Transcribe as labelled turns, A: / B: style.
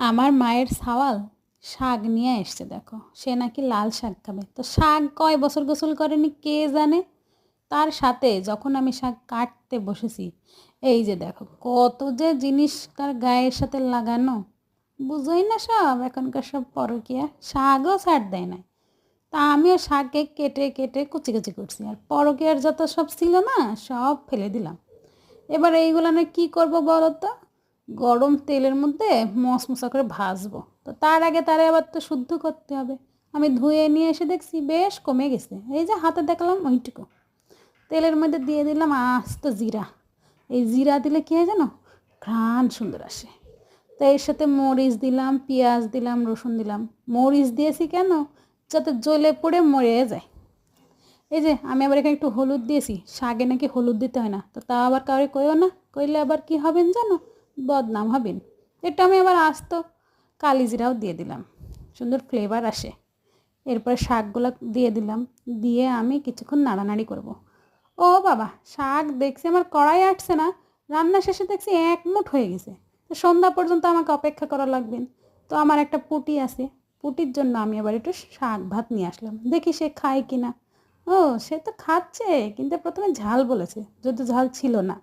A: আমার মায়ের সাওয়াল শাক নিয়ে এসছে, দেখো সে নাকি লাল শাক খাবে। তো শাক কয় বছর গোসল করেনি কে জানে। তার সাথে যখন আমি শাক কাটতে বসেছি, এই যে দেখো কত যে জিনিস তার গায়ের সাথে লাগানো, বুঝোই না সব এখনকার সব পরকীয়া। শাকও ছাড় দেয় না। তা আমিও শাকে কেটে কেটে কুচি কুচি করছি, আর পরকীয়ার যত সব ছিল না সব ফেলে দিলাম। এবার এইগুলো না কী করবো বলো তো? গরম তেলের মধ্যে মশমশা করে ভাজবো। তো তার আগে তারে আবার তো শুদ্ধ করতে হবে। আমি ধুয়ে নিয়ে এসে দেখছি বেশ কমে গেছে, এই যে হাতে দেখলাম ওইটুকু। তেলের মধ্যে দিয়ে দিলাম আস্ত জিরা। এই জিরা দিলে কী হয় জানো, ঘ্রাণ সুন্দর আসে। তো এর সাথে মরিচ দিলাম, পেঁয়াজ দিলাম, রসুন দিলাম। মরিচ দিয়েছি কেন, যাতে জ্বলে পড়ে মরে যায়। এই যে আমি আবার এখানে একটু হলুদ দিয়েছি, শাকে নাকি হলুদ দিতে হয় না। তো তা আবার কাউরে কইও না, কইলে আবার কি হবেন জানো, বদনাম হবেন। এটা আমি আবার আস্ত কালিজিরাও দিয়ে দিলাম, সুন্দর ফ্লেভার আসে। এরপর শাকগুলো দিয়ে দিলাম, দিয়ে আমি কিছুক্ষণ নাড়ানাড়ি করব। ও বাবা, শাক দেখছি আমার কড়াই আটছে না, রান্না শেষে দেখছি এক মুঠ হয়ে গেছে। তো সন্ধ্যা পর্যন্ত আমাকে অপেক্ষা করা লাগবে। তো আমার একটা পুঁটি আছে, পুঁটির জন্য আমি আবার একটু শাক ভাত নিয়ে আসলাম, দেখি সে খায় কি না। ও, সে তো খাচ্ছে, কিন্তু প্রথমে ঝাল বলেছে, যদি ঝাল ছিল না।